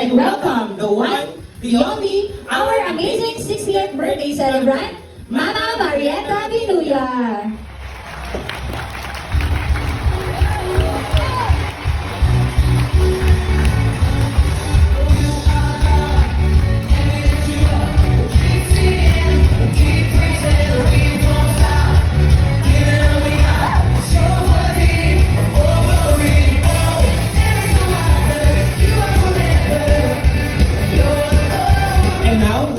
and welcome the one, the only, our amazing 60th birthday celebrant, Mama Marietta Binuya.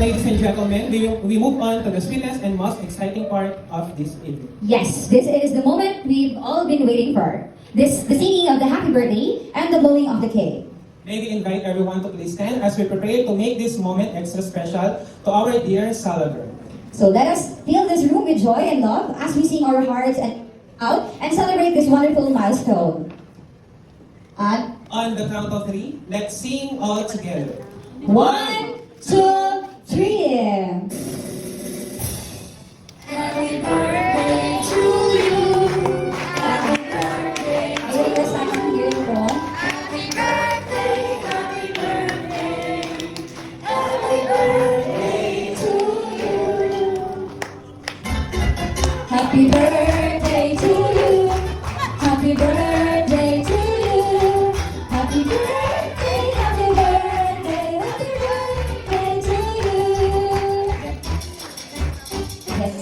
Ladies and gentlemen, we move on to the sweetest and most exciting part of this evening. Yes, this is the moment we've all been waiting for. The singing of the happy birthday and the blowing of the cake. May we invite everyone to please stand as we prepare to make this moment extra special to our dear celebrant. So let us fill this room with joy and love as we sing our hearts out and celebrate this wonderful milestone. And on the count of 3, let's sing all together. 1, 2, 3. Happy birthday to you. Happy birthday to Ayun, first time I'm hearing ko. Happy birthday, happy birthday. Happy birthday to you. Happy birthday to you. Happy birthday to you. Happy birthday, happy birthday, happy birthday to you. Yes.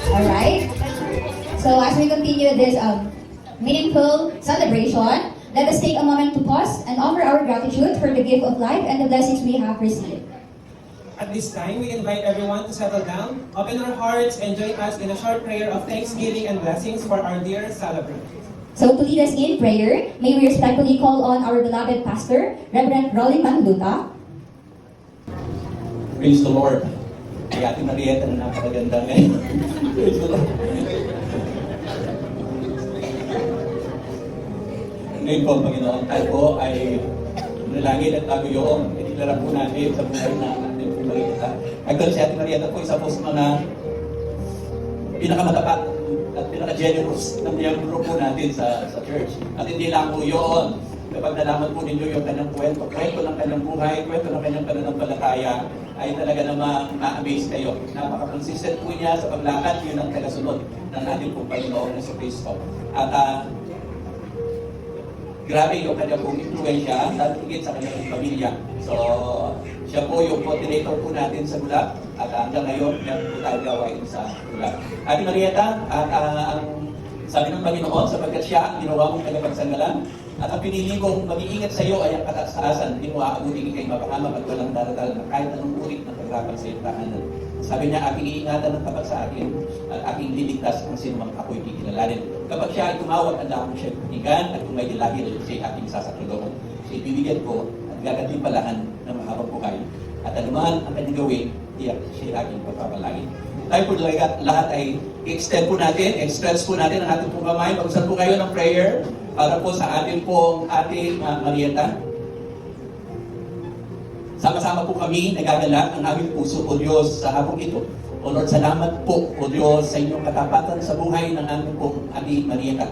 Alright. So as we continue this meaningful celebration, let us take a moment to pause and offer our gratitude for the gift of life and the blessings we have received. At this time, we invite everyone to settle down, open our hearts, and join us in a short prayer of thanksgiving and blessings for our dear celebrant. So to lead us in prayer, may we respectfully call on our beloved pastor, Reverend Rolling Manduta. Praise the Lord. Kay Ate Marietta na napakaganda ngayon. Praise the Lord. Ngayon po, Panginoon, tayo po ay nalangin at taguyoong itiklara po natin sa buhay na ating po Marietta. Actually, si Ate Marietta po isa po sa mga pinakamatapat at pinaka-generous na miyembro po natin sa church. At hindi lang po yun. Kapag nalaman po ninyo yung kanyang kwento ng kanyang buhay, kwento ng kanyang pananampalataya, ay talaga namang ma-amaze kayo. Napaka-consistent po niya sa paglakad, yun ang tagasunod ng ating pong Panginoon na si Kristo. At grabe yung kanyang pong influensya, at higit sa kanyang pamilya. So, siya po yung coordinator po natin sa Gulat, at hanggang ngayon, yan po tayo gawain sa Gulat. Ate Marietta, ang sabi ng Panginoon, sapagkat siya ang ginawa mong tagapagsanggalan, at ang pinili kong mag-iingat sa iyo ay ang kataasan, hindi mo aabutin kay mapahamak at walang daratal na kahit anong ulit ng paghirapan sa iyong tahanan. Sabi niya, aking iingatan ng tapat sa akin at aking liligtas kung sino mang ako'y kikilalanin. Kapag siya ay tumawag, ang dahon siya panigan at kung may dilahil, siya ay aking sasaklodon. Siya ibibigyan ko at gagatimpalahan ng mahabang buhay. At anuman ang kanyang gawin, tiyak siya ay aking pagpapalangin. Tayo po lahat ay i-extend po natin, i-stretch po natin ang ating pong kamay. Mag-usap po kayo ng prayer para po sa ating pong ating Marietta. Sama-sama po kami nagagalak ang aming puso, O Diyos, sa hapong ito. O Lord, salamat po, O Diyos, sa inyong katapatan sa buhay ng aming pong ating Marietta.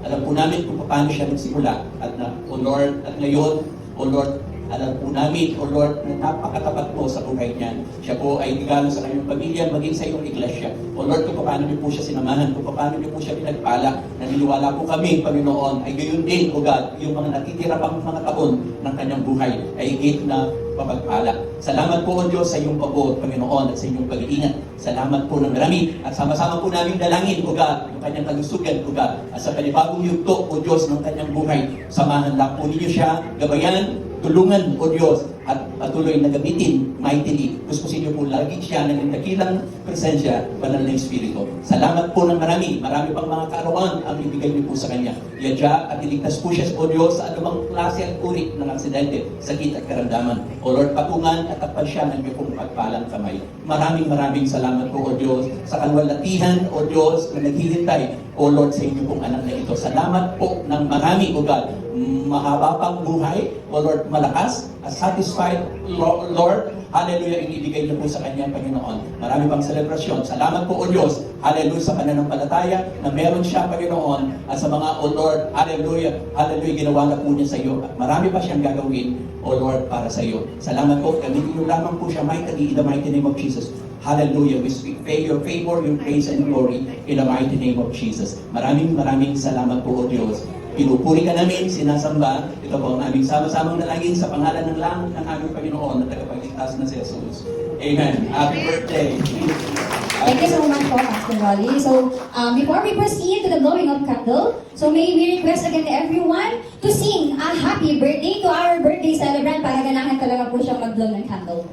Alam po namin kung paano siya nagsimula. At O Lord, at ngayon, O Lord, alam po namin, O Lord, na napakatapat po sa buhay niya. Siya po ay regalo sa kanyang pamilya, maging sa iyong iglesia. O Lord, kung paano niyo po siya sinamahan, kung paano niyo po siya pinagpala, naniniwala po kami, Panginoon, ay gayon din, O God, yung mga natitira pang mga taon ng kanyang buhay ay higit na papagpala. Salamat po, O Diyos, sa iyong pabor, Panginoon, at sa inyong pag-iingat. Salamat po ng marami. At sama-sama po namin dalangin, O God, yung kanyang kalusugan, O God, at sa panibagong yugto, O Diyos, ng kanyang buhay. Samahan lang po ninyo siya, gabayan, tulungan, O Diyos, at patuloy na gamitin mightily. Kuskusin niyo po lagi siya ng dakilang presensya, banal na Espiritu. Salamat po ng marami pang mga kaarawan ang ibigay niyo po sa Kanya. Yadya at iligtas po siya, O Diyos, sa anumang klase at uri ng aksidente, sakit at karamdaman. O Lord, patungan at takpan siya ng iyong pong pagpalang kamay. Maraming salamat po, O Diyos, sa kalwalatihan, O Diyos, na naghihintay, O Lord, sa inyo pong anak na ito. Salamat po ng ng marami, O God. Mahaba pang buhay, O Lord, malakas, satisfied, Lord, hallelujah, yung ibigay niyo po sa kanya, Panginoon. Marami pang selebrasyon. Salamat po, O Diyos, hallelujah, sa pananampalataya na meron siya, Panginoon, at sa mga, O Lord, hallelujah, hallelujah, ginawa na po niya sa iyo. At marami pa siyang gagawin, O Lord, para sa iyo. Salamat po, gamitin niyo lamang po siya mightily in the mighty name of Jesus. Hallelujah. We speak your favor, your praise and glory in the mighty name of Jesus. Maraming salamat po, O Diyos. Pinupuri ka namin, sinasamba. Ito po ang aming sama-samang nalangin sa pangalan ng langit ng aming Panginoon na tagapagligtas na si Jesus. Amen. Happy birthday. Thank you so much po, Pastor Rolly. So, before we proceed to the blowing of candle, so may we request again to everyone to sing a happy birthday to our birthday celebrant para ganahan talaga po siyang mag-blow ng candle.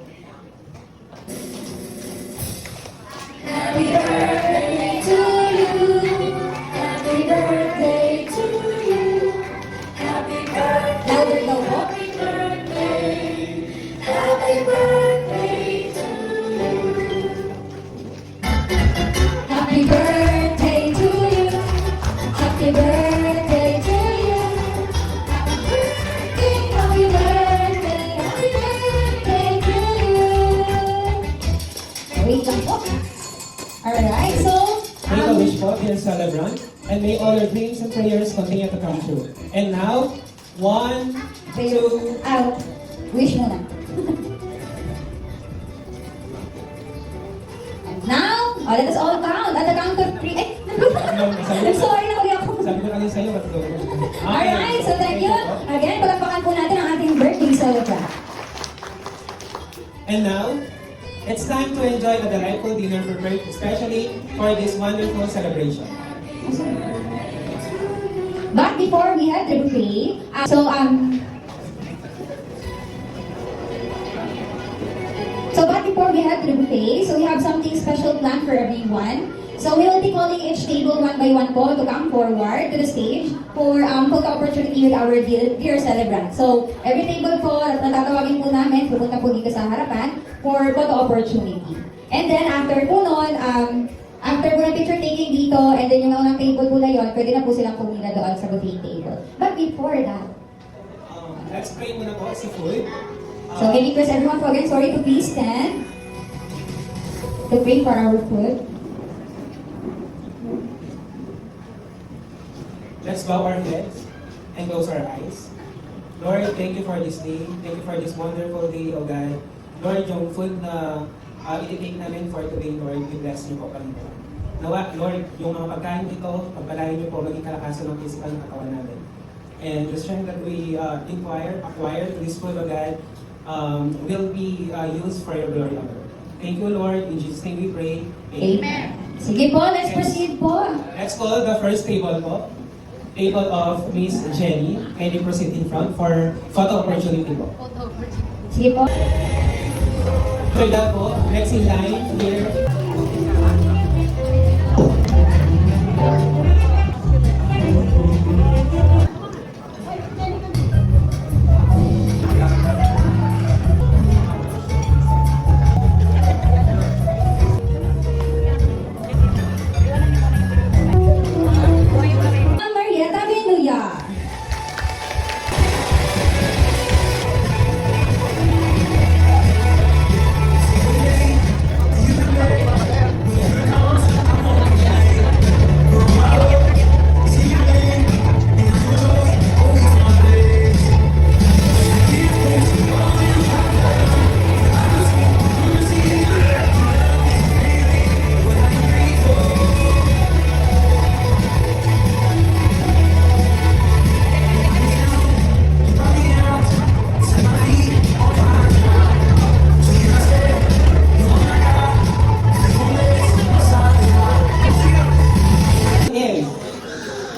Happy birthday to you. Happy birthday to you. Happy birthday. Louder daw po. Happy birthday. Happy birthday to you. Happy birthday to you. Happy birthday to you. Happy birthday, happy birthday to you. Wait lang po. Alright, so, Make a wish po, dear celebrant, and may all your dreams and prayers continue to come true. And now, 1, 2, out. Wish mo na. And now, let us all count. At the count of 3. I'm sorry na ulit ako. sabi ko lang sa'yo, ba't go? Alright, so thank you. Again, palakpakan po natin ang ating birthday celebrant. And now, it's time to enjoy a delightful dinner prepared especially for this wonderful celebration. But before we head to the buffet, but before we head to the buffet, so we have something special planned for everyone. So we will be calling each table one by one po to come forward to the stage for photo opportunity with our dear celebrant. So every table po, natatawagin po namin, pupunta po dito sa harapan for photo opportunity. And then after po nun, after po ng picture taking dito, and then yung naunang table po na yun, pwede na po silang pumila doon sa buffet table. But before that, Let's pray muna po sa food. so can you request everyone po again, sorry to please stand to pray for our food. Let's bow our heads and close our eyes. Lord, thank you for this day. Thank you for this wonderful day, O God. Lord, yung food na iti-take namin for today, Lord, we bless niyo po kami po. Nawa, Lord, yung mga pagkain ito, pagpalain niyo po maging kalakasan ng physical na katawan namin. And the strength that we acquire to this food, O God, will be used for your glory, O Lord. Thank you, Lord. In Jesus' name we pray. Amen. Sige po, let's proceed po. Let's call the first table po. Table of Miss Jenny. Can you proceed in front for photo opportunity po? Sige po. After that po, next in line here. Marietta Benuya.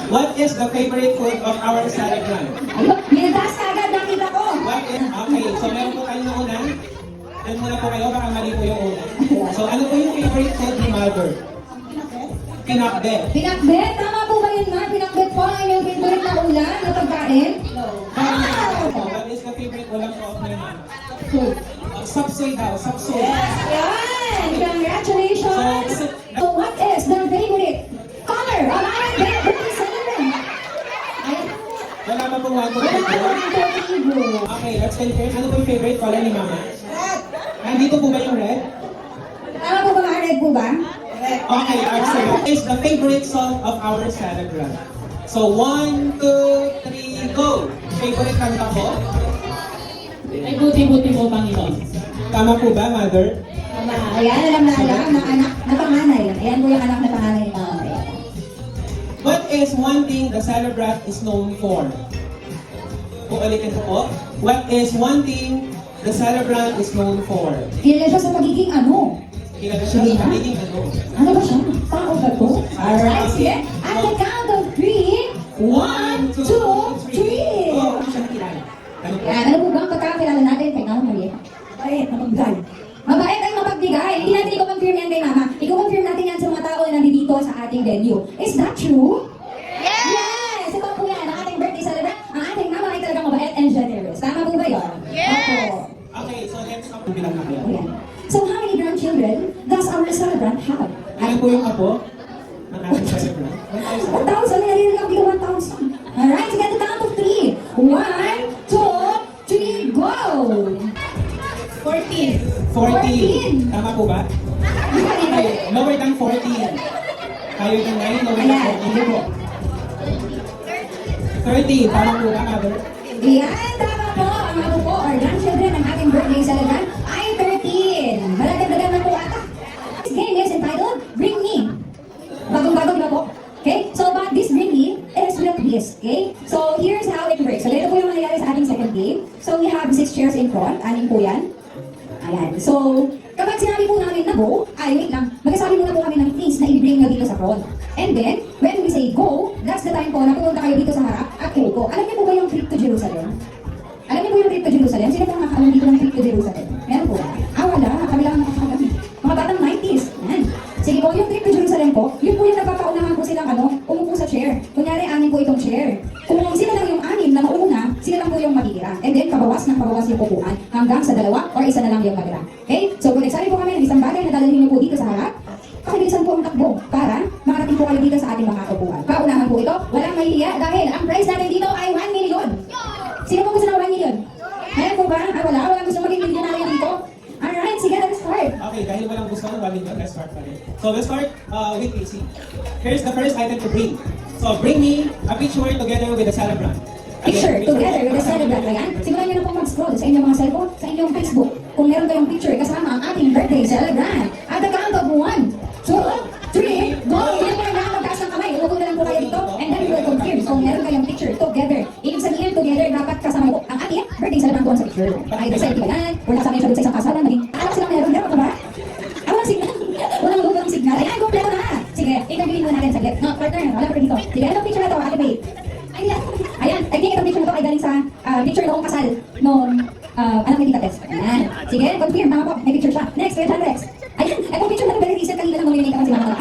What is the favorite food of our celebrant? Ayun, minataas ka agad, nakita ko. Okay, so meron po kayo na una. Then muna po kayo, baka mali po yung una. So ano po yung favorite food ni Mother? Pinakbet. Pinakbet, tama po ba yun, Mar? Pinakbet po ang inyong favorite na ulan na pagkain? So, what is the favorite ulam po of my mom? Food. Sapsoy daw, sapsoy. Yan! Congratulations! So what is the favorite color of our birthday celebrant? Ayan. Wala pa pong 1, 2, 3, Wala go. ka ng 30 go. Okay, let's confirm. Ano po yung favorite color ni Mama? Nandito po ba yung red? Tama po ba mga red po ba? Okay, excellent. It's the favorite song of our celebrant. So, 1, 2, 3, go! Favorite kanta po? Ay, buti-buti mo, Panginoon. Tama po ba, Mother? Tama. Ayan, alam na anak na panganay. Ayan po yung anak na panganay ni Mama. What is one thing the celebrant is known for? Ulitin ko po. What is one thing the celebrant is known for? Kilala siya sa pagiging ano? Kilala siya sa pagiging ano? Ano ba siya? Tao ba to? Alright, sige. At the count of 3, 1, 2, 3. Oh, ano siya nakilala? Ano po? Yan, ano po ba ang pagkakilala natin kay Mama Maria? Mabait, mapagbigay. Mabait ay mapagbigay. Hindi natin i-confirm yan kay Mama. I-confirm natin yan sa mga tao na nandito sa ating venue. Is that true? Yes! Ito po yan, ang ating birthday celebrant. Ang ating mama ay talagang mabait and generous. Tama po ba yun? Opo. Okay, so let's stop bilang na kayo. Ayan. So how many grandchildren does our celebrant have? Ano po yung apo ng ating celebrant? 1,000. May narinig ako bilang 1,000. Alright, sige, at the count of 3. 1, 2, 3, go! 14. 14. Tama po ba? Okay, lower than 14. Higher than 9, lower than Ayan, sige po. 30. Tama po ba, Mother? Yan, tama po. Ang ako po, or grandchildren ng ating birthday celebrant ay 13. Malagdagan na po ata. This game is entitled Bring Me. Bagong-bago, di ba po? Okay? So, but this Bring Me is with a twist. Okay? So, here's how it works. So, ganito po yung nangyayari sa ating second game. So, we have 6 chairs in front. Anin po yan. Ayan. So, kapag sinabi po namin na go, ay wait lang, magsasabi muna po kami ng things na i-bring nyo dito sa front. And then, when we say go, that's the time po na pumunta kayo dito sa harap at go. Alam niyo po ba yung trip to Jerusalem? Alam niyo po yung trip to Jerusalem? Sino po nakakaalam dito ng trip to Jerusalem? Meron po ba? Wala. Kami lang nakakaalam. Mga batang 90s. Yan. Sige po, yung trip to Jerusalem po, yun po yung nagpapaunahan po silang umupo sa chair. Kunyari, anin po itong chair. Kung sino lang yung anim na mauna, sila lang po yung matitira. And then, pabawas ng pabawas yung upuan hanggang sa 2 or isa na lang yung matira. Okay? So, kung nagsabi po kami ng isang bagay na dadalhin niyo po dito sa harap, pakibilisan po ang takbo para makarating po kayo dito sa ating mga upuan. Paunahan po ito, walang mahihiya dahil ang prize natin dito ay 1 million. Sino po gusto ng 1 million? Meron po ba? Wala. Walang gusto maging millionaire dito. Alright, sige, let's start. Okay, dahil walang gusto ng 1 million, let's start pa rin. So, we'll start with Casey. Here's the first item to bring. So, bring me a picture together with the celebrant. Picture together with the celebrant. Ayan. Simulan nyo na pong mag-scroll sa inyong mga cellphone, sa inyong Facebook. Kung meron kayong picture kasama ang ating birthday celebrant. At the count of 1, 2, 3, go! Hindi po na magtaas ng kamay. Umupo na lang po kayo dito. And then we will confirm kung meron kayong picture together. Ibig sabihin, together, dapat kasama po ang ating birthday celebrant doon sa picture. Either sa ba yan, or nasa kayo siya doon sa isang kasalan, naging alam silang meron ka ba? Walang signal. Walang lubang signal. Ayan, kompleto na. Sige, interviewin mo natin saglit. No, partner, wala pa dito. Sige, anong picture na to? Ate Faye. Ayan. Ayan, I think itong picture na to ay galing sa picture noong kasal noong anak ni Tita Tess. Ayan. Sige, confirm. Tama po. May picture siya. Next, wait, Rex. Ayan, itong picture na to very recent. Kanina lang mamimili ka pa si Mama.